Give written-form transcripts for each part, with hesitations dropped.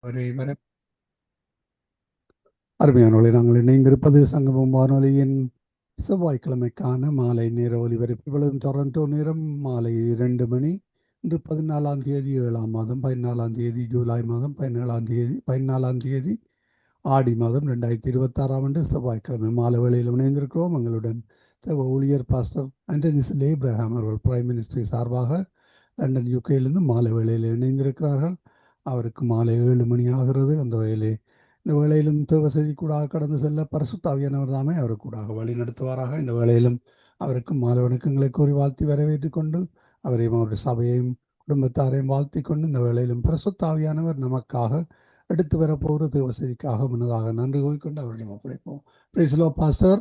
வரை அருமையானவர்களே, நாங்கள் இணைந்திருப்பது சங்கமம் வானொலியின் செவ்வாய்க்கிழமைக்கான மாலை நேர ஒலிபரப்பு. இப்பொழுது டொரண்டோ நேரம் மாலை 2 மணி. இன்று 14 தேதி 7 மாதம் 14 தேதி ஜூலை மாதம் 14 தேதி ஆடி மாதம் 2026 செவ்வாய்க்கிழமை மாலை வேளையில் இணைந்திருக்கிறோம். எங்களுடன் தேவ ஊழியர் பாஸ்டர் ஆண்டனிஸ் ஏப்ரஹாம் அவர்கள் பிரைம் மினிஸ்டர் சார்பாக லண்டன் யூகேயிலிருந்து மாலை வேளையில் இணைந்திருக்கிறார்கள். அவருக்கு மாலை 7 மணி ஆகிறது. அந்த வேளையிலே இந்த வேளையிலும் தேவசதி கூடாக கடந்து செல்ல பரிசுத்த ஆவியானவர் தாமே அவர் கூடாக வழி நடத்துவாராக. இந்த வேளையிலும் அவருக்கு மாலை வணக்கங்களை கூறி வாழ்த்தி வரவேற்றுக் கொண்டு அவரையும் அவருடைய சபையையும் குடும்பத்தாரையும் வாழ்த்தி கொண்டு இந்த வேளையிலும் பரிசுத்த ஆவியானவர் நமக்காக எடுத்து வரப்போகிற தேவசதிக்காக முன்னதாக நன்றி கூறிக்கொண்டு அவரிடம் ஒப்படைப்போம். Praise the Lord pastor.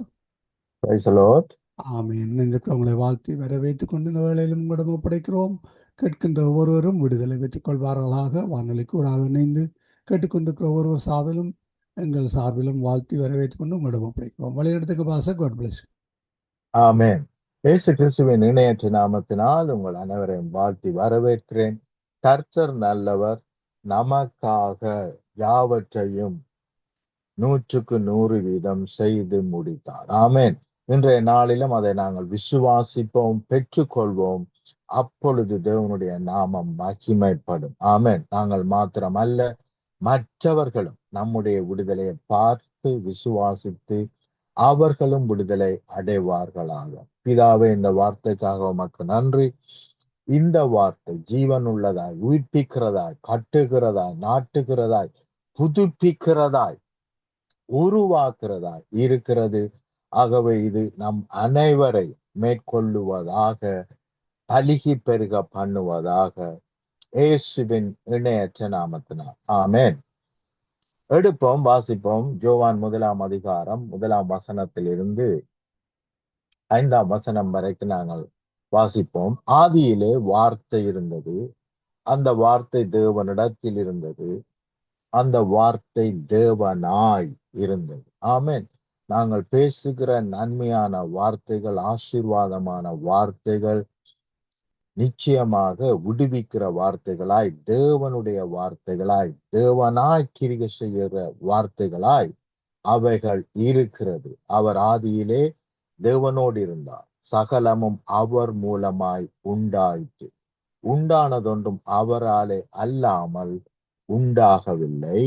Praise the Lord. ஆமீன். இணைந்திருக்கிறவங்களை வாழ்த்தி வரவேற்றுக் கொண்டு இந்த வேளையிலும் உங்களிடம் ஒப்படைக்கிறோம். கேட்கின்ற ஒவ்வொருவரும் விடுதலை பெற்றுக் கொள்வார்களாக. வானொலிக்கு ஊடாக இணைந்து கேட்டுக்கொண்டிருக்கிற ஒவ்வொருவர் சார்பிலும் எங்கள் சார்பிலும் வாழ்த்தி வரவேற்றுக் கொண்டு உங்களிடம் ஒப்படைக்கிறோம். வழிநடத்துக்கு பாஸ்டர். God bless. ஆமென். இயேசு கிறிஸ்துவின் இணையற்ற நாமத்தினால் உங்கள் அனைவரையும் வாழ்த்தி வரவேற்கிறேன். கர்த்தர் நல்லவர், நமக்காக யாவற்றையும் 100% செய்து முடித்தார். ஆமென். இன்றைய நாளிலும் அதை நாங்கள் விசுவாசிப்போம், பெற்றுக்கொள்வோம். அப்பொழுது தேவனுடைய நாமம் மகிமைப்படும். ஆமென். நாங்கள் மாத்திரமல்ல, மற்றவர்களும் நம்முடைய விடுதலையை பார்த்து விசுவாசித்து அவர்களும் விடுதலை அடைவார்களாக. பிதாவே, இந்த வார்த்தைக்காக உமக்கு நன்றி. இந்த வார்த்தை ஜீவன் உள்ளதாய், உயிர்ப்பிக்கிறதாய், கட்டுகிறதாய், நாட்டுகிறதாய், புதுப்பிக்கிறதாய், உருவாக்குறதாய் இருக்கிறது. ஆகவே இது நம் அனைவரை மேற்கொள்ளுவதாக, பலுகி பெருக பண்ணுவதாக, இயேசுவின் இணையற்ற நாமத்தினால். ஆமென். எடுப்போம், வாசிப்போம். யோவான் 1 முதலாம் வசனத்திலிருந்து 5 வரைக்கும் நாங்கள் வாசிப்போம். ஆதியிலே வார்த்தை இருந்தது, அந்த வார்த்தை தேவனிடத்தில் இருந்தது, அந்த வார்த்தை தேவனாய் இருந்தது. ஆமென். நாங்கள் பேசுகிற நன்மையான வார்த்தைகள், ஆசீர்வாதமான வார்த்தைகள், நிச்சயமாக விடுவிக்கிற வார்த்தைகளாய், தேவனுடைய வார்த்தைகளாய், தேவனாய் கிரியை செய்கிற வார்த்தைகளாய் அவைகள் இருக்கிறது. அவர் ஆதியிலே தேவனோடு இருந்தார், சகலமும் அவர் மூலமாய் உண்டாயிற்று, உண்டானதொன்றும் அவராலே அல்லாமல் உண்டாகவில்லை.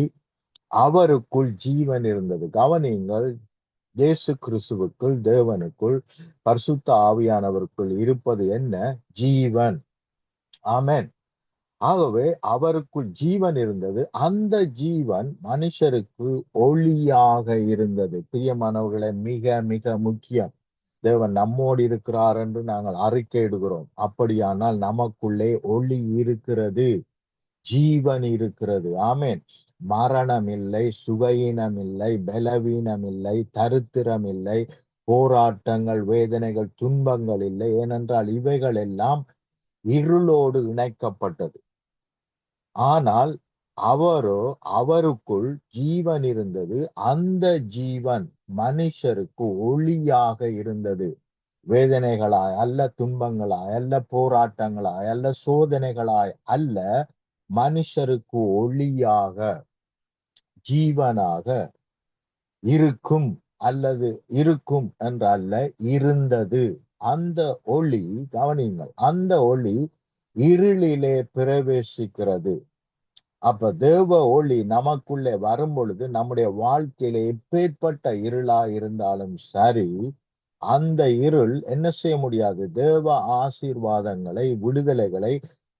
அவருக்குள் ஜீவன் இருந்தது. கவனியுங்கள், இயேசு கிறிஸ்துவுக்குள், தேவனுக்குள், பரிசுத்த ஆவியானவருக்குள் இருப்பது என்ன? ஜீவன். ஆமென். ஆகவே அவருக்குள் ஜீவன் இருந்தது, அந்த ஜீவன் மனுஷருக்கு ஒளியாக இருந்தது. பிரியமானவர்களே, மிக மிக முக்கியம். தேவன் நம்மோடு இருக்கிறார் என்று நாங்கள் அறிக்கையிடுகிறோம். அப்படியானால் நமக்குள்ளே ஒளி இருக்கிறது, ஜீவன் இருக்கிறது. ஆமென். மரணம் இல்லை, சுகயீனம் இல்லை, பலவீனம் இல்லை, தரித்திரம் இல்லை, போராட்டங்கள், வேதனைகள், துன்பங்கள் இல்லை. ஏனென்றால் இவைகள் எல்லாம் இருளோடு இணைக்கப்பட்டது. ஆனால் அவருக்குள் ஜீவன் இருந்தது, அந்த ஜீவன் மனுஷருக்கு ஒளியாக இருந்தது. வேதனைகளாய் அல்ல, துன்பங்களாய் அல்ல, போராட்டங்களாய் அல்ல, சோதனைகளாய் அல்ல, மனுஷருக்கு ஒளியாக, ஜீவனாக இருக்கும். அல்லது இருக்கும் என்றல்ல, இருந்தது. அந்த ஒளி, கவனியுங்கள், அந்த ஒளி இருளிலே பிரவேசிக்கிறது. அப்ப தேவ ஒளி நமக்குள்ளே வரும் பொழுது நம்முடைய வாழ்க்கையில எப்பேற்பட்ட இருளா இருந்தாலும் சரி, அந்த இருள் என்ன செய்ய முடியாது? தேவ ஆசீர்வாதங்களை, விடுதலைகளை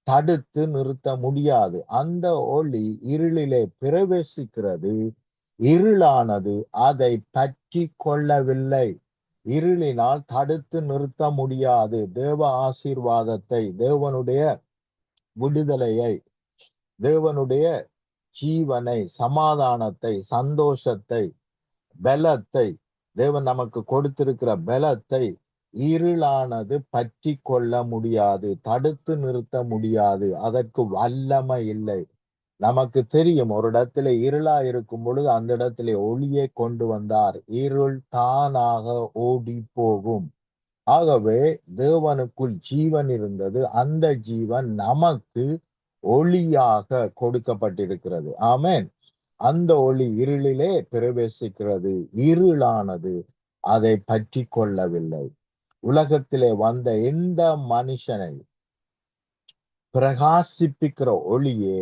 தடுத்து நிறுத்த முடியாது. அந்த ஒளி இருளிலே பிரவேசிக்கிறது, இருளானது அதை பற்றி கொள்ளவில்லை. இருளினால் தடுத்து நிறுத்த முடியாது தேவ ஆசீர்வாதத்தை, தேவனுடைய விடுதலையை, தேவனுடைய ஜீவனை, சமாதானத்தை, சந்தோஷத்தை, பலத்தை, தேவன் நமக்கு கொடுத்திருக்கிற பலத்தை இருளானது பற்றி கொள்ள முடியாது, தடுத்து நிறுத்த முடியாது. அதற்கு வல்லமை இல்லை. நமக்கு தெரியும், ஒரு இடத்துல இருளா இருக்கும் பொழுது அந்த இடத்துல ஒளியை கொண்டு வந்தார், இருள் தானாக ஓடி போகும். ஆகவே தேவனுக்குள் ஜீவன் இருந்தது, அந்த ஜீவன் நமக்கு ஒளியாக கொடுக்கப்பட்டிருக்கிறது. ஆமென். அந்த ஒளி இருளிலே பிரவேசிக்கிறது. இருளானது அதை பற்றி கொள்ளவில்லை. உலகத்திலே வந்த எந்த மனுஷனை பிரகாசிப்பிக்கிற ஒளியே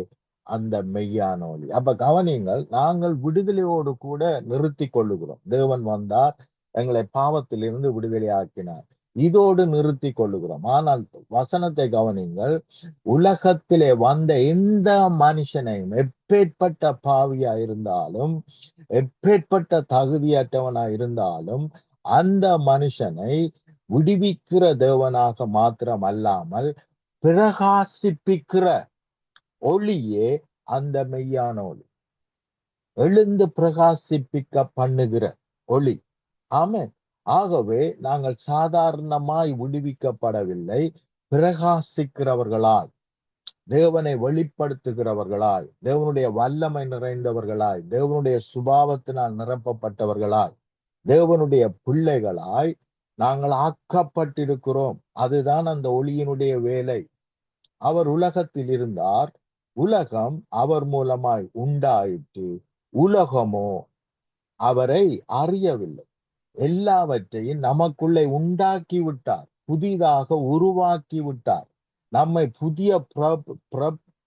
அந்த மெய்யான ஒளி. அப்ப கவனிங்கள், நாங்கள் விடுதலையோடு கூட நிறுத்தி கொள்ளுகிறோம். தேவன் வந்தார், எங்களை பாவத்திலிருந்து விடுதலை ஆக்கினார், இதோடு நிறுத்தி கொள்ளுகிறோம். ஆனால் வசனத்தை கவனிங்கள், உலகத்திலே வந்த எந்த மனுஷனையும், எப்பேற்பட்ட பாவியா இருந்தாலும், எப்பேற்பட்ட தகுதியற்றவனா இருந்தாலும், அந்த மனுஷனை விடுவிக்கிற தேவனாக மாத்திரம் அல்லாமல் பிரகாசிப்பிக்கிற ஒளியே அந்த மெய்யான ஒளி. எழுந்து பிரகாசிப்பிக்க பண்ணுகிற ஒளி. ஆமென். ஆகவே நாங்கள் சாதாரணமாய் விடுவிக்கப்படவில்லை, பிரகாசிக்கிறவர்களாய், தேவனை வெளிப்படுத்துகிறவர்களாய், தேவனுடைய வல்லமை நிறைந்தவர்களாய், தேவனுடைய சுபாவத்தினால் நிரப்பப்பட்டவர்களாய், தேவனுடைய பிள்ளைகளாய் நாங்கள் ஆக்கப்பட்டிருக்கிறோம். அதுதான் அந்த ஒளியினுடைய வேலை. அவர் உலகத்தில் இருந்தார், உலகம் அவர் மூலமாய் உண்டாயிற்று, உலகமோ அவரை அறியவில்லை. எல்லாவற்றையும் நமக்குள்ளே உண்டாக்கி விட்டார், புதிதாக உருவாக்கி விட்டார், நம்மை புதிய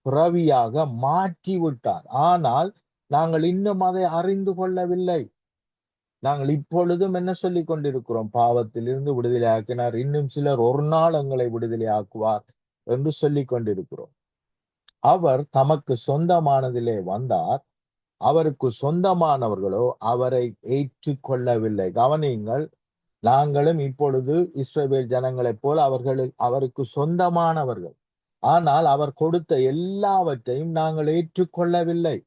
பிறவியாக மாற்றி விட்டார். ஆனால் நாங்கள் இன்னும் அதை அறிந்து கொள்ளவில்லை. நாங்கள் இப்பொழுதும் என்ன சொல்லிக் கொண்டிருக்கிறோம்? பாவத்திலிருந்து விடுதலை ஆக்கினார், இன்னும் சிலர் ஒரு நாள் எங்களை விடுதலை ஆக்குவார் என்று சொல்லிக் கொண்டிருக்கிறோம். அவர் தமக்கு சொந்தமானதிலே வந்தார், அவருக்கு சொந்தமானவர்களோ அவரை ஏற்றுக்கொள்ளவில்லை. கவனியுங்கள், நாங்களும் இப்பொழுது இஸ்ரவேல் ஜனங்களைப் போல அவருக்கு சொந்தமானவர்கள். ஆனால் அவர் கொடுத்த எல்லாவற்றையும் நாங்கள் ஏற்றுக்கொள்ளவில்லை.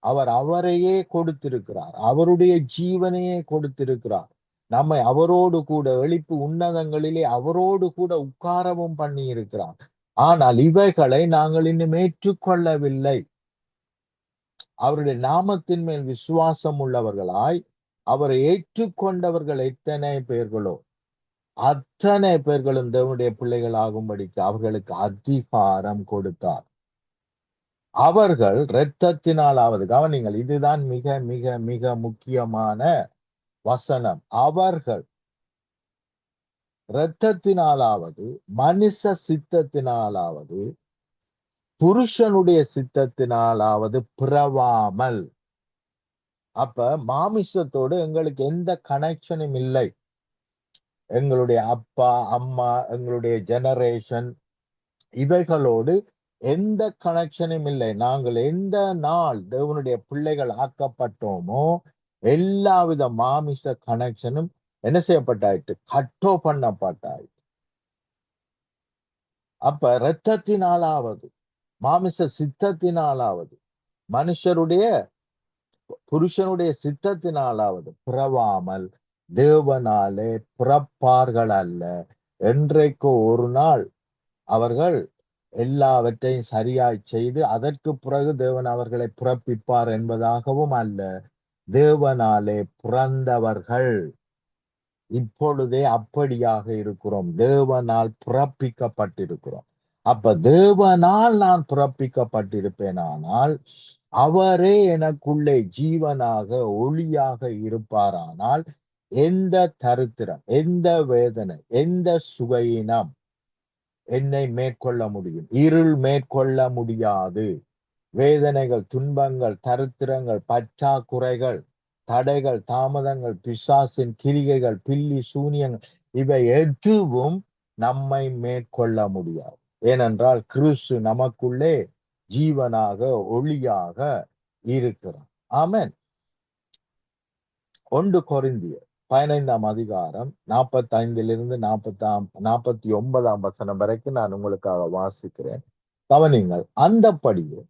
அவர் அவரையே கொடுத்திருக்கிறார், அவருடைய ஜீவனையே கொடுத்திருக்கிறார். நம்மை அவரோடு கூட எழுப்பி உன்னதங்களிலே அவரோடு கூட உட்காரவும் பண்ணி இருக்கிறார். ஆனால் இவைகளை நாங்கள் இன்னும் ஏற்றுக்கொள்ளவில்லை. அவருடைய நாமத்தின் மேல் விசுவாசம் உள்ளவர்களாய் அவரை ஏற்றுக்கொண்டவர்கள் எத்தனை பேர்களோ அத்தனை பேர்களும் தேவனுடைய பிள்ளைகள் ஆகும்படிக்கு அவர்களுக்கு அதிகாரம் கொடுத்தார். அவர்கள் இரத்தத்தினாலாவது, கவனிங்கள், இதுதான் மிக மிக மிக முக்கியமான வசனம். அவர்கள் இரத்தத்தினாலாவது, மனுஷ சித்தத்தினாலாவது, புருஷனுடைய சித்தத்தினாலாவது பிறவாமல். அப்ப மாமிசத்தோடு எங்களுக்கு எந்த கனெக்ஷனும் இல்லை. எங்களுடைய அப்பா அம்மா, எங்களுடைய ஜெனரேஷன், இவைகளோடு எந்த கனெக்ஷனும் இல்லை. நாங்கள் எந்த நாள் தேவனுடைய பிள்ளைகள் ஆக்கப்பட்டோமோ எல்லாவித மாமிச கனெக்ஷனும் என்ன செய்யப்பட்டாயிற்று? கட்டோ பண்ணப்பட்டாயிற்று. அப்ப இரத்தத்தினாலாவது, மாமிச சித்தத்தினாலாவது, மனுஷருடைய புருஷனுடைய சித்தத்தினாலாவது பிறவாமல் தேவனாலே பிறப்பார்கள் அல்ல. என்றைக்கோ ஒரு நாள் அவர்கள் எல்லாவற்றையும் சரியாய் செய்து அதற்கு பிறகு தேவன் அவர்களை பிறப்பிப்பார் என்பதாகவும் அல்ல. தேவனாலே பிறந்தவர்கள் இப்பொழுதே அப்படியாக இருக்கிறோம். தேவனால் பிறப்பிக்கப்பட்டிருக்கிறோம். அப்ப தேவனால் நான் பிறப்பிக்கப்பட்டிருப்பேனானால் அவரே எனக்குள்ளே ஜீவனாக ஒளியாக இருப்பாரானால் எந்த தரித்திரம், எந்த வேதனை, எந்த சுகையினம் என்னை மேற்கொள்ள முடியும்? இருள் மேற்கொள்ள முடியாது. வேதனைகள், துன்பங்கள், தரித்திரங்கள், பற்றாக்குறைகள், தடைகள், தாமதங்கள், பிசாசின் கிரிகைகள், பில்லி சூனியங்கள், இவை எதுவும் நம்மை மேற்கொள்ள முடியாது. ஏனென்றால் கிறிஸ்து நமக்குள்ளே ஜீவனாக ஒளியாக இருக்கிறார். ஆமென். 1 கொரிந்தியர் 15ஆம் அதிகாரம் 45 49 வசனம் வரைக்கும் நான் உங்களுக்காக வாசிக்கிறேன். கவனிங்கள். அந்தப்படியே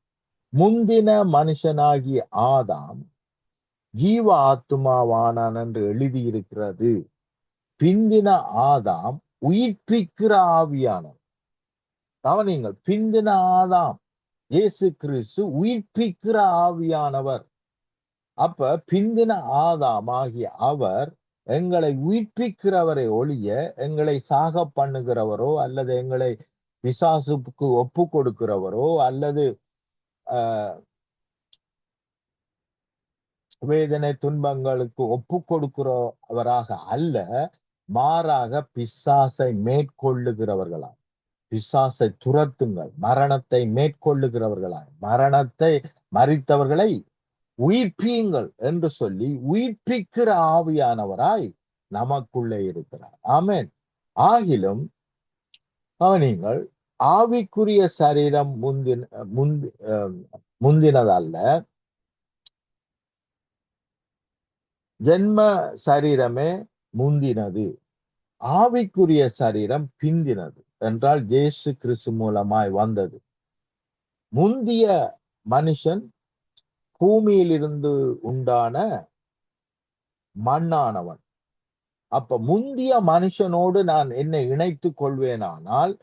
முந்தின மனுஷனாகிய ஆதாம் ஜீவ ஆத்துமாவானான் என்று எழுதியிருக்கிறது. பிந்தின ஆதாம் உயிர்ப்பிக்கிற ஆவியானவர். கவனிங்கள், பிந்தின ஆதாம் இயேசு கிறிஸ்து உயிர்ப்பிக்கிற ஆவியானவர். அப்ப பிந்தின ஆதாம் ஆகிய அவர் எங்களை உயிர்ப்பிக்கிறவரை ஒழிய எங்களை சாக பண்ணுகிறவரோ அல்லது எங்களை பிசாசுக்கு ஒப்பு கொடுக்கிறவரோ அல்லது வேதனை துன்பங்களுக்கு ஒப்பு கொடுக்கிறவராக அல்ல, மாறாக பிசாசை மேற்கொள்ளுகிறவர்களாய். பிசாசை துரத்துங்கள், மரணத்தை மேற்கொள்ளுகிறவர்களாய், மரித்தவர்களை உயிர்ப்பியுங்கள் என்று சொல்லி உயிர்ப்பிக்கிற ஆவியானவராய் நமக்குள்ளே இருக்கிறார். ஆமென். ஆகிலும் நீங்கள் ஆவிக்குரிய சரீரம் முந்தினதல்ல, ஜென்ம சரீரமே முந்தினது, ஆவிக்குரிய சரீரம் பிந்தினது என்றால் இயேசு கிறிஸ்து மூலமாய் வந்தது. முந்திய மனுஷன் பூமியிலிருந்து உண்டான மண்ணானவன். அப்ப முந்திய மனுஷனோடு நான் என்னை இணைத்துக் கொள்வேனானால்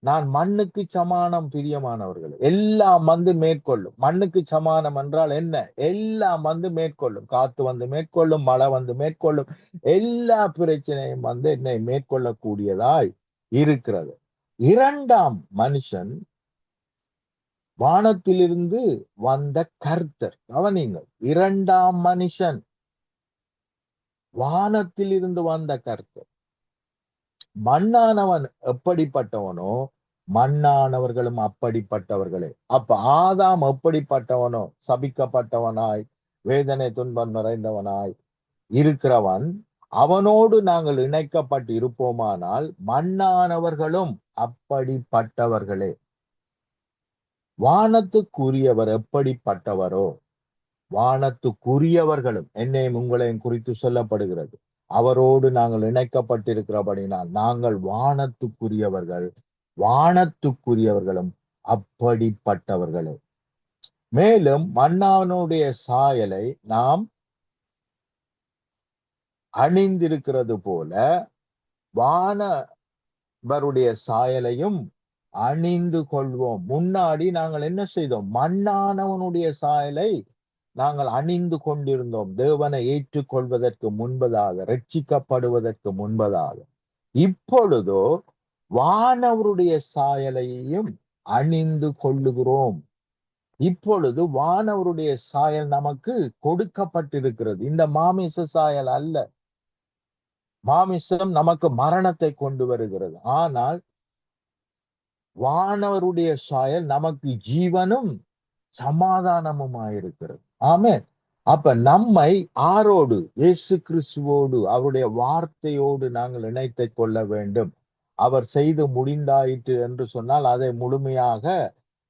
நான் மண்ணுக்கு சமானம். பிரியமானவர்கள், எல்லாம் மேற்கொள்ளும். மண்ணுக்கு சமானம் என்றால் என்ன? எல்லாம் மேற்கொள்ளும். காத்து மேற்கொள்ளும், மழை மேற்கொள்ளும், எல்லா பிரச்சனையும் என்னை மேற்கொள்ளக்கூடியதாய் இருக்கிறது. இரண்டாம் மனுஷன் வானத்திலிருந்து வந்த கர்த்தர். கவனிங்கள், இரண்டாம் மனுஷன் வானத்திலிருந்து வந்த கர்த்தர். மண்ணானவன் எப்படிப்பட்டவனோ மண்ணானவர்களும் அப்படிப்பட்டவர்களே. அப்ப ஆதாம் எப்படிப்பட்டவனோ சபிக்கப்பட்டவனாய் வேதனை துன்பம் நிறைந்தவனாய் இருக்கிறவன், அவனோடு நாங்கள் இணைக்கப்பட்டு இருப்போமானால் மண்ணானவர்களும் அப்படிப்பட்டவர்களே. வானத்துக்குரியவர் எப்படிப்பட்டவரோ வானத்துக்குரியவர்களும் என்னையும் உங்களையும் குறித்து சொல்லப்படுகிறது. அவரோடு நாங்கள் இணைக்கப்பட்டிருக்கிறபடினால் நாங்கள் வானத்துக்குரியவர்கள், வானத்துக்குரியவர்களும் அப்படிப்பட்டவர்களே. மேலும் மன்னானுடைய சாயலை நாம் அணிந்திருக்கிறது போல வானவருடைய சாயலையும் அணிந்து கொள்வோம். முன்னாடி நாங்கள் என்ன செய்தோம்? மண்ணானவனுடைய சாயலை நாங்கள் அணிந்து கொண்டிருந்தோம், தேவனை ஏற்றுக்கொள்வதற்கு முன்பதாக, ரட்சிக்கப்படுவதற்கு முன்பதாக. இப்பொழுதோ வானவருடைய சாயலையும் அணிந்து கொள்ளுகிறோம். இப்பொழுது வானவருடைய சாயல் நமக்கு கொடுக்கப்பட்டிருக்கிறது. இந்த மாமிச சாயல் அல்ல. மாமிசம் நமக்கு மரணத்தை கொண்டு வருகிறது. ஆனால் வானவருடைய சாயல் நமக்கு ஜீவனும் சமாதானமுமாயிருக்கிறது. ஆமென். அப்ப நம்மை ஆரோடு? இயேசு கிறிஸ்துவோடு, அவருடைய வார்த்தையோடு நாங்கள் இணைத்துக் கொள்ள வேண்டும். அவர் செய்து முடிந்தாயிற்று என்று சொன்னால் அதை முழுமையாக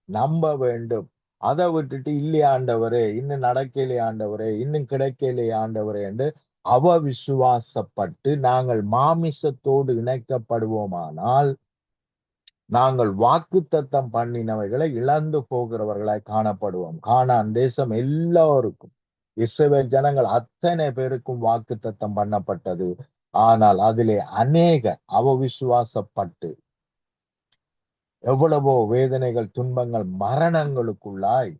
நம்ப வேண்டும். அதை விட்டுட்டு இல்லையா ஆண்டவரே, இன்னும் நடக்கலையே ஆண்டவரே, இன்னும் கிடைக்கலையே ஆண்டவரே என்று அவவிசுவாசப்பட்டு நாங்கள் மாமிசத்தோடு இணைக்கப்படுவோமானால் நாங்கள் வாக்குத்தத்தம் பண்ணினவைகளை இழந்து போகிறவர்களாய் காணப்படுவோம். கானான் தேசம் எல்லோருக்கும், இஸ்ரவேல் ஜனங்கள் அத்தனை பேருக்கும் வாக்குத்தத்தம் பண்ணப்பட்டது. ஆனால் அதிலே அநேகர் அவவிசுவாசப்பட்டு எவ்வளவோ வேதனைகள், துன்பங்கள், மரணங்களுக்குள்ளாய்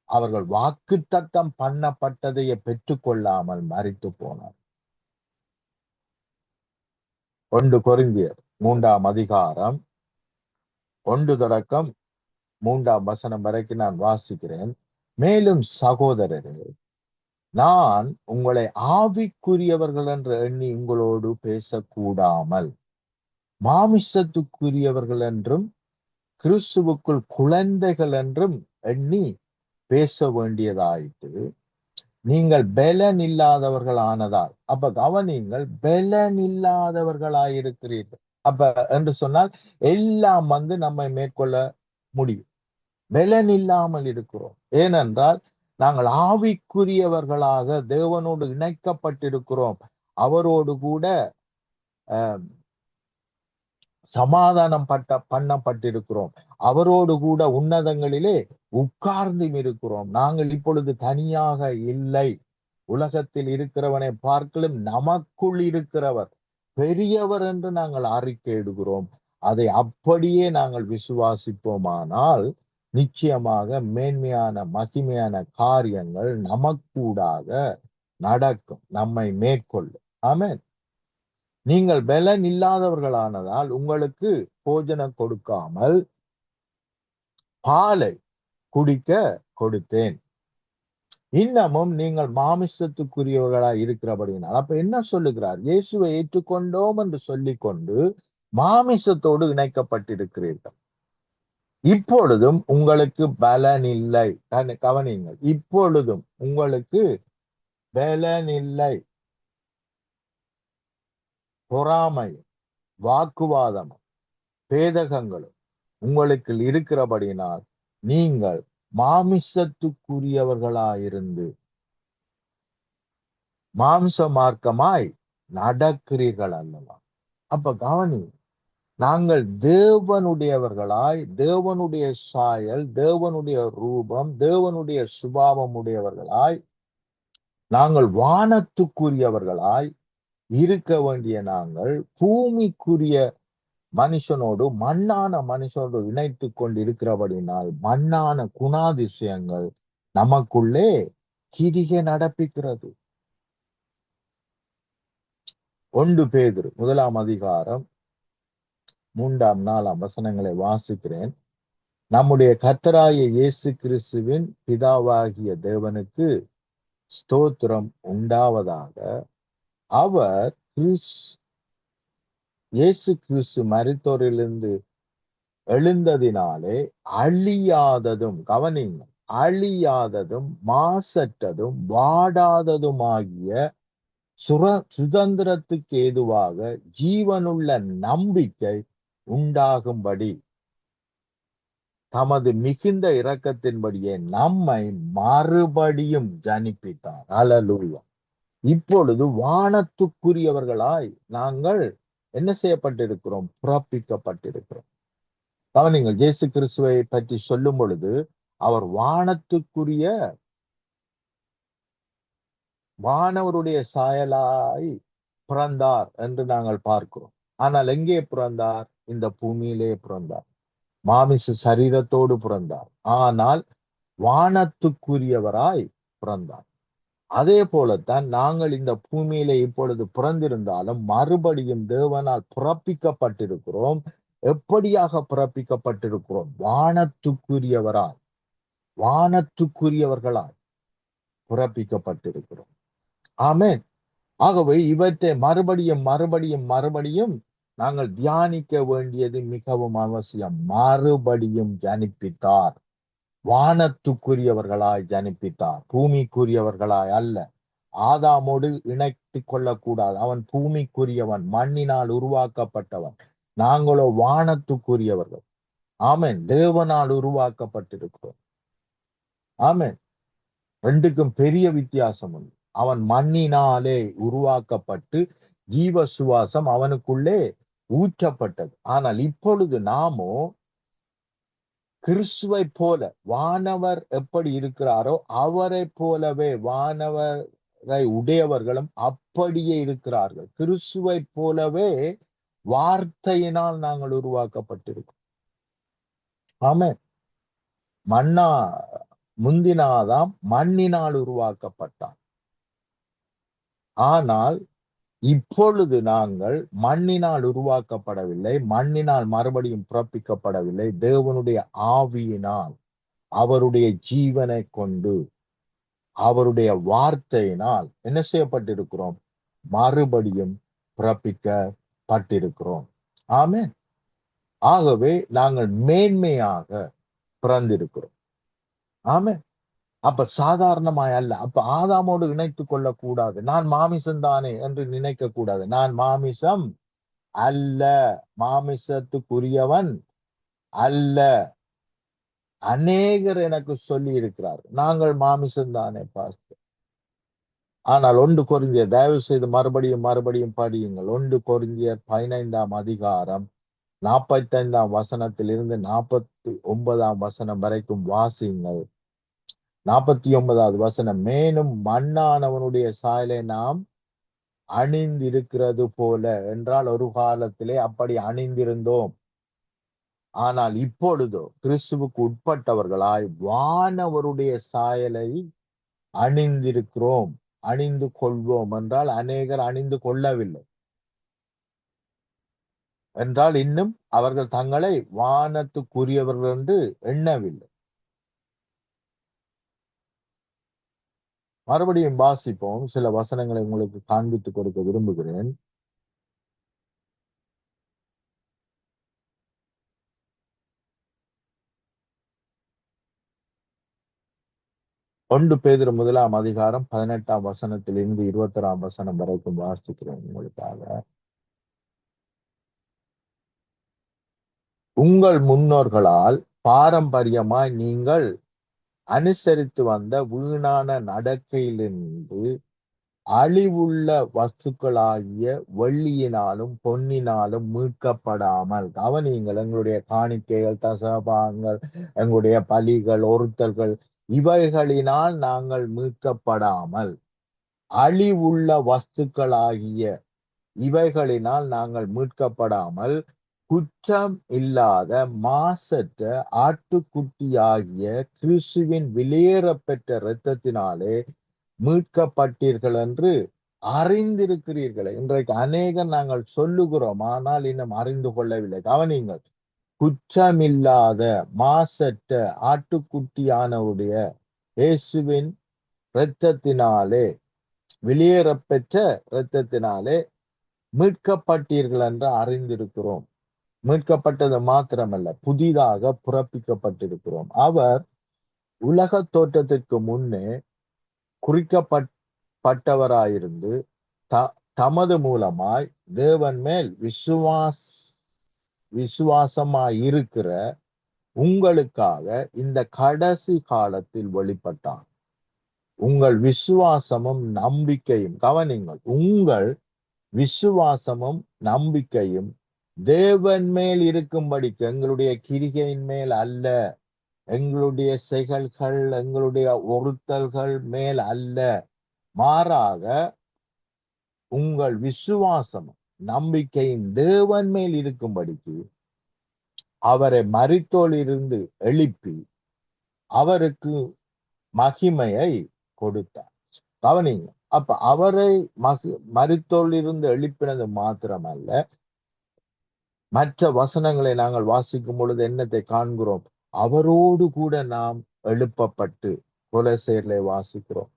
அவர்கள் வாக்குத்தத்தம் பண்ணப்பட்டதையே பெற்றுக்கொள்ளாமல் மரித்து போனார். 1 கொரிந்தியர் 3ஆம் அதிகாரம் 1 தொடக்கம் 3ஆம் வசனம் வரைக்கும் நான் வாசிக்கிறேன். மேலும் சகோதரரே, நான் உங்களை ஆவிக்குரியவர்கள் என்று எண்ணி உங்களோடு பேசக்கூடாமல் மாமிசத்துக்குரியவர்கள் என்றும் கிறிஸ்துவுக்குள் குழந்தைகள் என்றும் எண்ணி பேச வேண்டியதாயிற்று. நீங்கள் பலன் இல்லாதவர்கள் ஆனதால். அப்ப கவனிங்கள், பலன் இல்லாதவர்களாயிருக்கிறீர்கள். அப்ப என்று சொன்னால் எல்லாம் நம்மை மேற்கொள்ள முடியும். பலன் இல்லாமல் இருக்கிறோம். ஏனென்றால் நாங்கள் ஆவிக்குரியவர்களாக தேவனோடு இணைக்கப்பட்டிருக்கிறோம். அவரோடு கூட சமாதானம் பண்ணப்பட்டிருக்கிறோம். அவரோடு கூட உன்னதங்களிலே உட்கார்ந்து இருக்கிறோம். நாங்கள் இப்பொழுது தனியாக இல்லை. உலகத்தில் இருக்கிறவனை பார்க்கலும் நமக்குள் இருக்கிறவர் பெரியவர் என்று நாங்கள் அறிக்கையிடுகிறோம். அதை அப்படியே நாங்கள் விசுவாசிப்போமானால் நிச்சயமாக மேன்மையான மகிமையான காரியங்கள் நமக்கூடாக நடக்கும், நம்மை மேற்கொள்ளும். ஆமென். நீங்கள் பலன் இல்லாதவர்களானதால் உங்களுக்கு போஜனம் கொடுக்காமல் பாலை குடிக்க கொடுத்தேன். இன்னமும் நீங்கள் மாமிசத்துக்குரியவர்களாய் இருக்கிறபடினால், அப்ப என்ன சொல்லுகிறார்? இயேசுவை ஏற்றுக்கொண்டோம் என்று சொல்லிக்கொண்டு மாமிசத்தோடு இணைக்கப்பட்டிருக்கிறீர்கள். இப்பொழுதும் உங்களுக்கு பலன் இல்லை. கவனியுங்கள், இப்பொழுதும் உங்களுக்கு பலன் இல்லை. பொறாமையும் வாக்குவாதமும் பேதகங்களும் உங்களுக்கு இருக்கிறபடினால் நீங்கள் மாமிசத்துக்குரியவர்களாயிருந்து மாம்ச மார்க்கமாய் நடக்கிறீர்கள் அல்லவா? அப்ப கவனி, நாங்கள் தேவனுடையவர்களாய், தேவனுடைய சாயல், தேவனுடைய ரூபம், தேவனுடைய சுபாவம் உடையவர்களாய், நாங்கள் வானத்துக்குரியவர்களாய் இருக்க வேண்டிய நாங்கள் பூமிக்குரிய மனுஷனோடு மண்ணான மனுஷனோடு இணைத்து கொண்டு இருக்கிறபடினால் மண்ணான குணாதிசயங்கள் நமக்குள்ளே கிரிகை நடப்பிக்கிறது. 1 பேதுரு 1 அதிகாரம் 3-4 வசனங்களை வாசிக்கிறேன். நம்முடைய கர்த்தராகிய இயேசு கிறிஸ்துவின் பிதாவாகிய தேவனுக்கு ஸ்தோத்திரம் உண்டாவதாக. அவர் இயேசு கிறிஸ்து மரித்தோரிலிருந்து எழுந்ததினாலே அழியாததும், கவனிங்க, அழியாததும் மாசற்றதும் வாடாததுமாகிய சுதந்திரத்துக்கு ஏதுவாக ஜீவனுள்ள நம்பிக்கை உண்டாகும்படி தமது மிகுந்த இரக்கத்தின்படியே நம்மை மறுபடியும் ஜனிப்பித்தார். அல்லேலூயா. இப்பொழுது வானத்துக்குரியவர்களாய் நாங்கள் என்ன செய்யப்பட்டிருக்கிறோம்? பிறப்பிக்கப்பட்டிருக்கிறோம். கவனிங்கள், இயேசு கிறிஸ்துவை பற்றி சொல்லும் பொழுது அவர் வானத்துக்குரிய வானவருடைய சாயலாய் பிறந்தார் என்று நாங்கள் பார்க்கிறோம். ஆனால் எங்கே பிறந்தார்? இந்த பூமியிலே பிறந்தார். மாமிச சரீரத்தோடு பிறந்தார். ஆனால் வானத்துக்குரியவராய் பிறந்தார். அதே போலத்தான் நாங்கள் இந்த பூமியிலே இப்பொழுது பிறந்திருந்தாலும் மறுபடியும் தேவனால் பிறப்பிக்கப்பட்டிருக்கிறோம். எப்படியாக பிறப்பிக்கப்பட்டிருக்கிறோம்? வானத்துக்குரியவராய், வானத்துக்குரியவர்களாய் பிறப்பிக்கப்பட்டிருக்கிறோம். ஆமென். ஆகவே இவற்றை மறுபடியும் மறுபடியும் மறுபடியும் நாங்கள் தியானிக்க வேண்டியது மிகவும் அவசியம். மறுபடியும் ஜனிப்பித்தார். வானத்துக்குரியவர்களாய் ஜனிப்பித்தார், பூமிக்குரியவர்களாய் அல்ல. ஆதாமோடு இணைத்து கொள்ளக்கூடாது. அவன் பூமிக்குரியவன், மண்ணினால் உருவாக்கப்பட்டவன். நாங்களோ வானத்துக்குரியவர்கள். ஆமென். தேவனால் உருவாக்கப்பட்டிருக்கிறோம். ஆமென். ரெண்டுக்கும் பெரிய வித்தியாசம் உண்டு. அவன் மண்ணினாலே உருவாக்கப்பட்டு ஜீவ சுவாசம் அவனுக்குள்ளே ஊற்றப்பட்டது. ஆனால் இப்பொழுது நாமோ கிறிஸ்துவை போல, வானவர் எப்படி இருக்கிறாரோ அவரை போலவே, வானவரை உடையவர்களும் அப்படியே இருக்கிறார்கள். கிறிஸ்துவை போலவே வார்த்தையினால் நாங்கள் உருவாக்கப்பட்டிருக்கோம். ஆமென். முந்தினாதாம் மண்ணினால் உருவாக்கப்பட்டான். ஆனால் இப்பொழுது நாங்கள் மண்ணினால் உருவாக்கப்படவில்லை, மண்ணினால் மறுபடியும் பிறப்பிக்கப்படவில்லை. தேவனுடைய ஆவியினால், அவருடைய ஜீவனை கொண்டு, அவருடைய வார்த்தையினால் என்ன செய்யப்பட்டிருக்கிறோம்? மறுபடியும் பிறப்பிக்கப்பட்டிருக்கிறோம். ஆமென். ஆகவே நாங்கள் மேன்மையாக பிறந்திருக்கிறோம். ஆமென். அப்ப சாதாரணமாய் அல்ல. அப்ப ஆதாமோடு இணைத்துக் கொள்ளக்கூடாது. நான் மாமிசம் தானே என்று நினைக்க கூடாது. நான் மாமிசம் அல்ல, மாமிசத்துக்குரியவன் அல்ல. அநேகர் எனக்கு சொல்லி இருக்கிறார், நாங்கள் மாமிசம் தானே பாஸ்டர். ஆனால் 1 கொரிந்தியர், தயவு செய்து மறுபடியும் மறுபடியும் படியுங்கள். 1 கொரிந்தியர் 15 அதிகாரம் 45 வசனத்திலிருந்து 49 வசனம் வரைக்கும் வாசியுங்கள். 49வது வசனம், மேலும் மண்ணானவனுடைய சாயலை நாம் அணிந்திருக்கிறது போல என்றால், ஒரு காலத்திலே அப்படி அணிந்திருந்தோம். ஆனால் இப்பொழுதோ கிறிஸ்துவுக்கு உட்பட்டவர்களாய் வானவருடைய சாயலை அணிந்திருக்கிறோம். அணிந்து கொள்வோம் என்றால் அநேகர் அணிந்து கொள்ளவில்லை. என்றால் இன்னும் அவர்கள் தங்களை வானத்துக்குரியவர்கள் என்று எண்ணவில்லை. மறுபடியும் வாசிப்போம். சில வசனங்களை உங்களுக்கு காண்பித்துக் கொடுக்க விரும்புகிறேன். ஒன்று பேதுரு 1 அதிகாரம் 18 வசனத்திலிருந்து 21 வசனம் வரைக்கும் வாசிக்கிறேன் உங்களுக்காக. உங்கள் முன்னோர்களால் பாரம்பரியமாய் நீங்கள் அனுசரித்து வந்த வீணான நடக்கையிலிருந்து அழிவுள்ள வஸ்துக்களாகிய வெள்ளியினாலும் பொன்னினாலும் மீட்கப்படாமல், கவனியுங்கள், எங்களுடைய காணிக்கைகள், தசபாகங்கள், எங்களுடைய பலிகள், ஒருத்தல்கள், இவைகளினால் நாங்கள் மீட்கப்படாமல், அழிவுள்ள வஸ்துக்களாகிய இவைகளினால் நாங்கள் மீட்கப்படாமல், குற்றம் இல்லாத மாசற்ற ஆட்டுக்குட்டியாகிய கிறிஸ்துவின் வெளியேறப்பெற்ற இரத்தத்தினாலே மீட்கப்பட்டீர்கள் என்று அறிந்திருக்கிறீர்களே. இன்றைக்கு அநேகம் நாங்கள் சொல்லுகிறோம், ஆனால் இன்னும் அறிந்து கொள்ளவில்லை. கவனிங்கள், குற்றமில்லாத மாசற்ற ஆட்டுக்குட்டியானவுடைய இயேசுவின் இரத்தத்தினாலே, வெளியேறப்பெற்ற இரத்தத்தினாலே மீட்கப்பட்டீர்கள் என்று அறிந்திருக்கிறோம். மீட்கப்பட்டது மாத்திரமல்ல, புதிதாக பிறப்பிக்கப்பட்டிருக்கிறோம். அவர் உலக தோற்றத்திற்கு முன்னே குறிக்கப்பட்டவராயிருந்து தமது மூலமாய் தேவன் மேல் விசுவாசமாயிருக்கிற உங்களுக்காக இந்த கடைசி காலத்தில் வெளிப்பட்டார். உங்கள் விசுவாசமும் நம்பிக்கையும், கவனிங்கள், உங்கள் விசுவாசமும் நம்பிக்கையும் தேவன் மேல் இருக்கும்படிக்கு, எங்களுடைய கிரிகையின் மேல் அல்ல, எங்களுடைய செயல்கள், எங்களுடைய ஒருத்தல்கள் மேல் அல்ல, மாறாக உங்கள் விசுவாசமும் நம்பிக்கையும் தேவன் மேல் இருக்கும்படிக்கு அவரை மரித்தோரிலிருந்து எழுப்பி அவருக்கு மகிமையை கொடுத்தார். கவனிங்க, அப்ப அவரை மரித்தோரிலிருந்து எழுப்பினது மாத்திரமல்ல, மற்ற வசனங்களை நாங்கள் வாசிக்கும் பொழுது என்னத்தை காண்கிறோம்? அவரோடு கூட நாம் எழுப்பப்பட்டு, கொலோசையர்ல வாசிக்கிறோம்,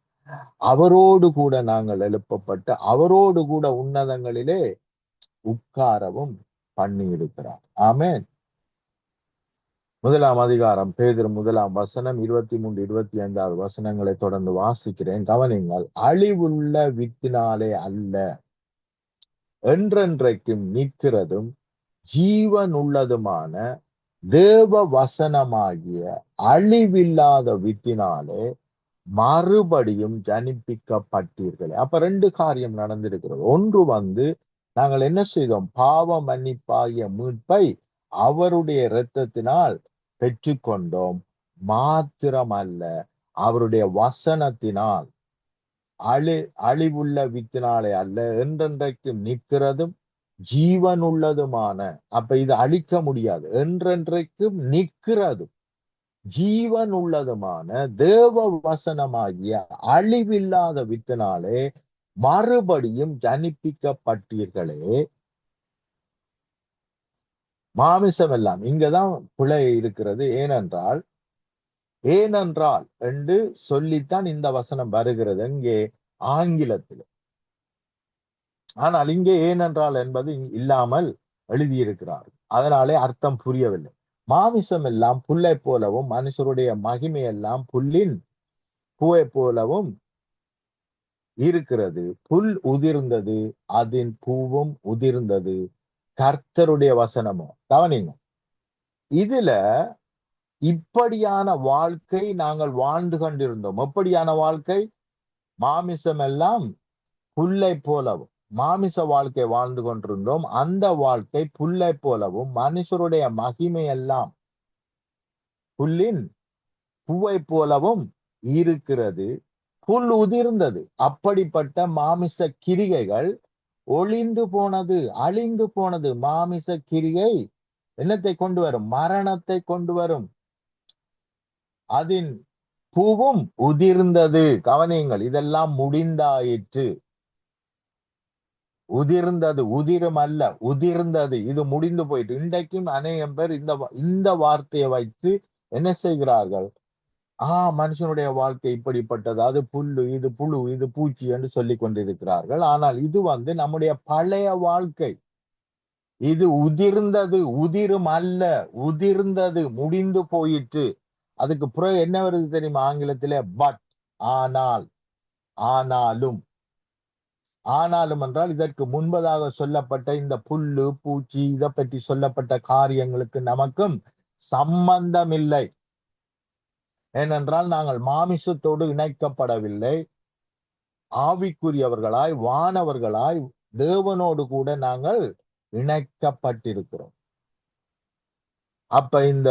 அவரோடு கூட நாங்கள் எழுப்பப்பட்டு அவரோடு கூட உன்னதங்களிலே உட்காரவும் பண்ணி இருக்கிறார். ஆமென். 1 அதிகாரம் பேதுரு 1 வசனம் 23, 25 வசனங்களை தொடர்ந்து வாசிக்கிறேன். கவனிங்கள், அழிவுள்ள வித்தினாலே அல்ல, என்றென்றைக்கும் நிற்கிறதும் ஜீவன் உள்ளதுமான தேவ வசனமாகிய அழிவில்லாத வித்தினாலே மறுபடியும் ஜனிப்பிக்கப்பட்டீர்கள். அப்ப 2 காரியம் நடந்திருக்கிறது. ஒன்று நாங்கள் என்ன செய்தோம்? பாவ மன்னிப்பாகிய மீட்பை அவருடைய இரத்தத்தினால் பெற்றுக்கொண்டோம். மாத்திரமல்ல, அவருடைய வசனத்தினால், அழிவுள்ள வித்தினாலே அல்ல, என்றென்றைக்கும் நிற்கிறதும் ஜீவன் உள்ளதுமான, அப்ப இது அழிக்க முடியாது, என்றென்றைக்கும் நிற்கிறதும் ஜீவன் உள்ளதுமான தேவ வசனமாகிய அழிவில்லாத வித்தினாலே மறுபடியும் ஜனிப்பிக்கப்பட்டீர்களே. மாமிசம் எல்லாம் இங்கதான் பிழை இருக்கிறது. ஏனென்றால் என்று சொல்லித்தான் இந்த வசனம் வருகிறது இங்கே ஆங்கிலத்தில். ஆனால் இங்கே ஏனென்றால் என்பது இல்லாமல் எழுதியிருக்கிறார். அதனாலே அர்த்தம் புரியவில்லை. மாமிசம் எல்லாம் புல்லை போலவும் மனுஷருடைய மகிமை எல்லாம் புல்லின் பூவை போலவும் இருக்கிறது. புல் உதிர்ந்தது, அதன் பூவும் உதிர்ந்தது, கர்த்தருடைய வசனமோ. கவனிங்க, இதுல இப்படியான வாழ்க்கை நாங்கள் வாழ்ந்து கொண்டிருந்தோம். எப்படியான வாழ்க்கை? மாமிசம் எல்லாம் புல்லை போலவும் மாமிச வாழ்க்கை வாழ்ந்து கொண்டிருந்தோம். அந்த வாழ்க்கை புல்லை போலவும் மனுஷருடைய மகிமை எல்லாம் புல்லின் பூவை போலவும் இருக்கிறது. புல் உதிர்ந்தது. அப்படிப்பட்ட மாமிச கிரிகைகள் ஒளிந்து போனது, அழிந்து போனது. மாமிச கிரிகை என்னத்தை கொண்டு வரும்? மரணத்தை கொண்டு வரும். அதன் பூவும் உதிர்ந்தது. கவனியுங்கள், இதெல்லாம் முடிந்தாயிற்று. உதிர்ந்தது, உதிரும் அல்ல, உதிர்ந்தது. இது முடிந்து போயிட்டு. இன்றைக்கும் அநேகம் பேர் இந்த வார்த்தையை வைத்து என்ன செய்கிறார்கள்? மனுஷனுடைய வாழ்க்கை இப்படிப்பட்டது, அது புல்லு, இது புழு, இது பூச்சி என்று சொல்லிக் கொண்டிருக்கிறார்கள். ஆனால் இது நம்முடைய பழைய வாழ்க்கை. இது உதிர்ந்தது, உதிரும் அல்ல, உதிர்ந்தது, முடிந்து போயிற்று. அதுக்கு பிறகு என்ன வருது தெரியுமா? ஆங்கிலத்திலே பட், ஆனால், ஆனாலும். ஆனாலும் என்றால் இதற்கு முன்பதாக சொல்லப்பட்ட இந்த புல்லு பூச்சி இதை பற்றி சொல்லப்பட்ட காரியங்களுக்கு நமக்கும் சம்பந்தம் இல்லை. ஏனென்றால் நாங்கள் மாமிசத்தோடு இணைக்கப்படவில்லை. ஆவிக்குரியவர்களாய், வானவர்களாய், தேவனோடு கூட நாங்கள் இணைக்கப்பட்டிருக்கிறோம். அப்ப இந்த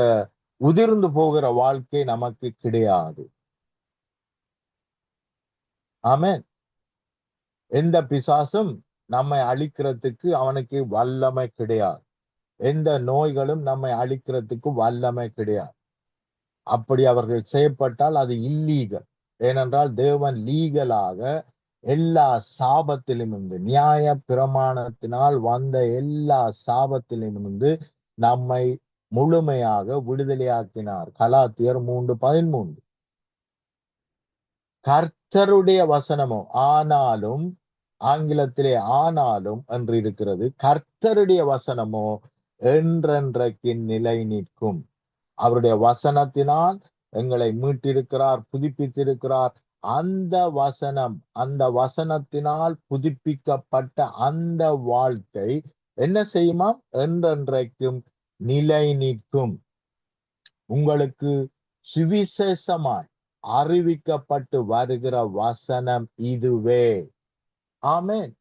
உதிர்ந்து போகிற வாழ்க்கை நமக்கு கிடையாது. ஆமென். எந்த பிசாசும் நம்மை அழிக்கிறதுக்கு அவனுக்கு வல்லமை கிடையாது. எந்த நோய்களும் நம்மை அழிக்கிறதுக்கு வல்லமை கிடையாது. அப்படி அவர்கள் செய்யப்பட்டால் அது இல்லீகல். ஏனென்றால் தேவன் லீகலாக எல்லா சாபத்திலுமிருந்து, நியாய பிரமாணத்தினால் வந்த எல்லா சாபத்திலுமிருந்து நம்மை முழுமையாக விடுதலையாக்கினார். கலாத்தியர் 3:13. கர்த்தருடைய வசனமோ, ஆனாலும், ஆங்கிலத்திலே ஆனாலும் என்று இருக்கிறது. கர்த்தருடைய வசனமோ என்றென்றைக்கு நிலை நிற்கும். அவருடைய வசனத்தினால் எங்களை மீட்டிருக்கிறார், புதுப்பித்திருக்கிறார். அந்த வசனம், அந்த வசனத்தினால் புதுப்பிக்கப்பட்ட அந்த வாழ்க்கை என்ன செய்யுமா? என்றென்றைக்கும் நிலை நிற்கும். உங்களுக்கு சுவிசேஷமாய் அறிவிக்கப்பட்டு வருகிற வசனம் இதுவே. ஆமென்.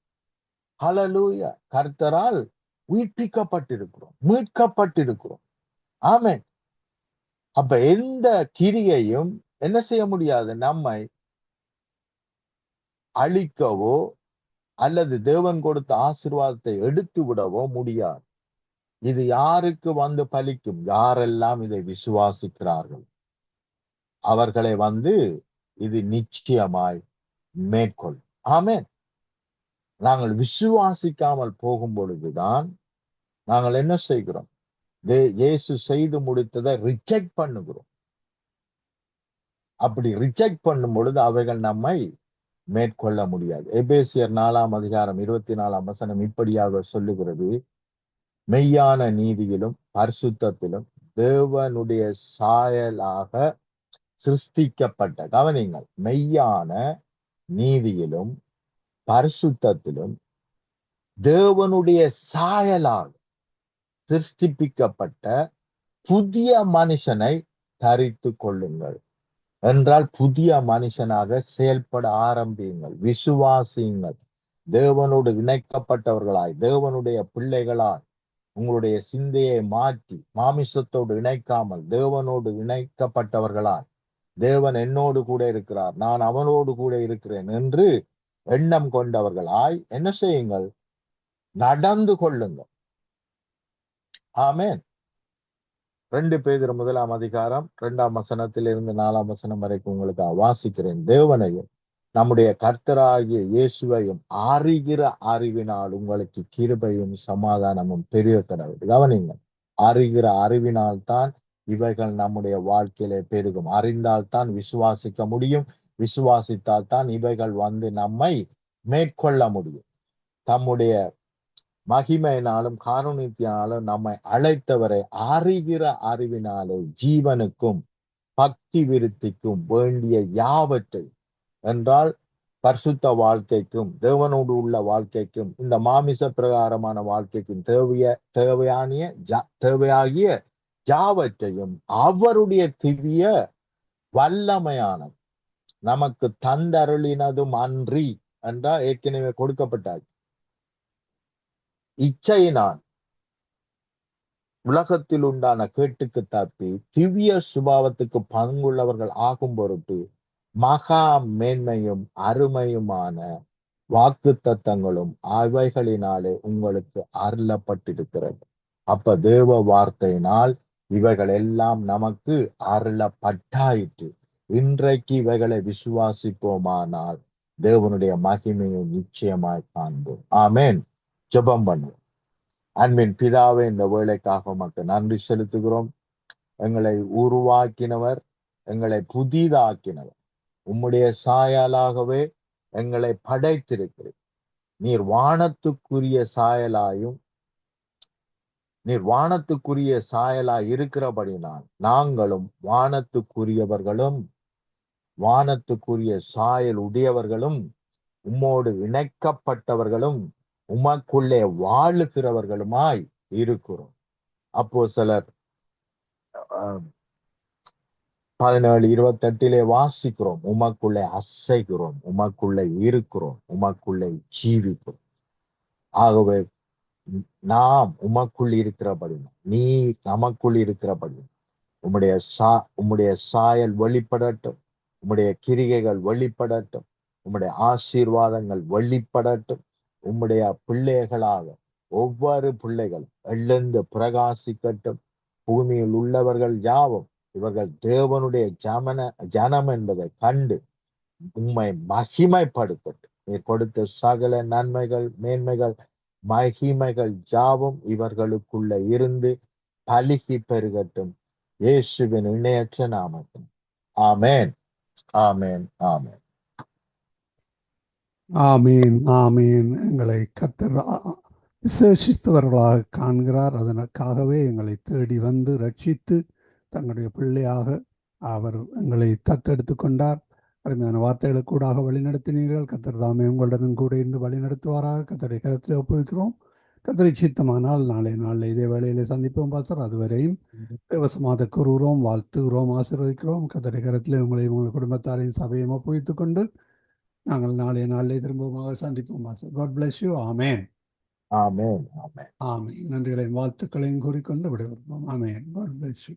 ஹல்லேலூயா. கர்த்தரால் உயிர்ப்பிக்கப்பட்டிருக்கிறோம், மீட்கப்பட்டிருக்கிறோம். ஆமென். அப்ப எந்த கிரியையும் என்ன செய்ய முடியாது? நம்மை அழிக்கவோ அல்லது தேவன் கொடுத்த ஆசீர்வாதத்தை எடுத்து விடவோ முடியாது. இது யாருக்கு பலிக்கும்? யாரெல்லாம் இதை விசுவாசிக்கிறார்கள் அவர்களை இது நிச்சயமாய் மேற்கொள். ஆமென். நாங்கள் விசுவாசிக்காமல் போகும் பொழுதுதான் நாங்கள் என்ன செய்கிறோம்? இயேசு செய்து முடித்ததை ரிஜெக்ட் பண்ணுகிறோம். அப்படி ரிஜெக்ட் பண்ணும் பொழுது அவைகள் நம்மை மேற்கொள்ள முடியாது. எபேசியர் 4:24 இப்படியாக சொல்லுகிறது: மெய்யான நீதியிலும் பரிசுத்தத்திலும் தேவனுடைய சாயலாக சிருஷ்டிக்கப்பட்ட, கவனிங்கள், மெய்யான நீதியிலும் பரிசுத்தத்திலும் தேவனுடைய சாயலாக சிருஷ்டிப்பிக்கப்பட்ட புதிய மனுஷனை தரித்து கொள்ளுங்கள். என்றால் புதிய மனுஷனாக செயல்பட ஆரம்பியுங்கள், விசுவாசியுங்கள். தேவனோடு இணைக்கப்பட்டவர்களாய், தேவனுடைய பிள்ளைகளாய் உங்களுடைய சிந்தையை மாற்றி மாமிசத்தோடு இணைக்காமல் தேவனோடு இணைக்கப்பட்டவர்களாய், தேவன் என்னோடு கூட இருக்கிறார், நான் அவனோடு கூட இருக்கிறேன் என்று எண்ணம் கொண்டவர்களாய் என்ன செய்யுங்கள்? நடந்து கொள்ளுங்கள். ஆமென். 2 பேதுரு 1:2 4 வரைக்கும் உங்களுக்கு வாசிக்கிறேன். தேவனையும் நம்முடைய கர்த்தராகிய இயேசுவையும் அறிகிற அறிவினால் உங்களுக்கு கிருபையும் சமாதானமும் பெரிய கடவுள். கவனிங்கள், அறிகிற அறிவினால் தான் இவைகள் நம்முடைய வாழ்க்கையிலே பெருகும். அறிந்தால்தான் விசுவாசிக்க முடியும். விசுவாசித்தால் தான் இவைகள் நம்மை மேற்கொள்ள முடியும். தம்முடைய மகிமையினாலும் காருண்யத்தினாலும் நம்மை அழைத்தவரை அறிகிற அறிவினாலே ஜீவனுக்கும் பக்தி விருத்திக்கும் வேண்டிய யாவற்றை, என்றால் பரிசுத்த வாழ்க்கைக்கும் தேவனோடு உள்ள வாழ்க்கைக்கும் இந்த மாமிச பிரகாரமான வாழ்க்கைக்கும் தேவையாகிய யாவற்றையும் அவருடைய திவ்ய வல்லமையான நமக்கு தந்தருளினதும் அன்றி என்றால் ஏற்கனவே கொடுக்கப்பட்டாச்சு. இச்சையினால் உலகத்தில் உண்டான கேட்டுக்கு தப்பி திவ்ய சுபாவத்துக்கு பங்குள்ளவர்கள் ஆகும் பொருட்டு மகா மேன்மையும் அருமையுமான வாக்கு தத்தங்களும் அவைகளினாலே உங்களுக்கு அருளப்பட்டிருக்கிறது. அப்ப தேவ வார்த்தையினால் இவைகள் எல்லாம் நமக்கு அருளப்பட்டாயிற்று. இன்றைக்கு இவைகளை விசுவாசிப்போமானால் தேவனுடைய மகிமையை நிச்சயமாய் காண்போம். ஆமென். ஜெபம் பண்ணுவோம். அன்பின் பிதாவே, இந்த வேலைக்காக உமக்கு நன்றி செலுத்துகிறோம். எங்களை உருவாக்கினவர், எங்களை புதிதாக்கினவர். உம்முடைய சாயலாகவே எங்களை படைத்திருக்கிறீர். நீர் வானத்துக்குரிய சாயலாயும் இருக்கிறபடினால் நாங்களும் வானத்துக்குரியவர்களும் வானத்துக்குரிய சாயல் உடையவர்களும் உம்மோடு இணைக்கப்பட்டவர்களும் உமக்குள்ளே வாழுகிறவர்களுமாய் இருக்கிறோம். அப்போஸ்தலர் 17:28 வாசிக்கிறோம். உமக்குள்ளே அசைகிறோம், உமக்குள்ளே இருக்கிறோம், உமக்குள்ளே ஜீவிக்கிறோம். ஆகவே நாம் உமக்குள் இருக்கிறபடி, நீர் நமக்குள் இருக்கிறபடி உம்முடைய சாயல் வெளிப்படட்டும், உம்முடைய கிரிகைகள் வெளிப்படட்டும், உம்முடைய ஆசீர்வாதங்கள் வெளிப்படட்டும். உம்முடைய பிள்ளைகளாக ஒவ்வொரு பிள்ளைகளும் எழுந்து பிரகாசிக்கட்டும். பூமியில் உள்ளவர்கள் யாவும் இவர்கள் தேவனுடைய ஜனம் என்பதை கண்டு உம்மை மகிமைப்படுத்தட்டும். நீர் கொடுத்த சகல நன்மைகள், மேன்மைகள், மகிமைகள் யாவும் இவர்களுக்குள்ள இருந்து பலுகி பெருகட்டும். இயேசுவின் இணையற்ற நாமத்தில். ஆமென், ஆமென், ஆமென். ஆமீன், ஆமீன். எங்களை கர்த்தர் விசேஷித்தவர்களாக காண்கிறார். அதற்காகவே எங்களை தேடி வந்து ரட்சித்து தங்களுடைய பிள்ளையாக அவர் எங்களை தத்தெடுத்து கொண்டார். அருமையான வார்த்தைகளை கூடாக வழிநடத்தினீர்கள். கர்த்தர் தாமே உங்களுடன் கூட இருந்து வழிநடத்துவாராக. கர்த்தருடைய கருத்தில் ஒப்புவிக்கிறோம். கர்த்தரை சித்தமானால் நாளை இதே வேளையிலே சந்திப்போம் பாஸ்டர். அதுவரையும் தேவசமாக கூறுகிறோம், வாழ்த்துகிறோம், ஆசீர்வதிக்கிறோம். கர்த்தருடைய கருத்தில் உங்களையும் உங்கள் குடும்பத்தாரையும் சபையும் ஒப்புவித்துக் கொண்டு நாங்கள் நாளை திரும்பமாக சந்திப்போம் பாஸ்டர். God bless you. ஆமென், ஆமென், ஆமென். ஆமென். நன்றிகளையும் வாழ்த்துக்களையும் கூறிக்கொண்டு விடைபெறுவோம். ஆமென். God bless you.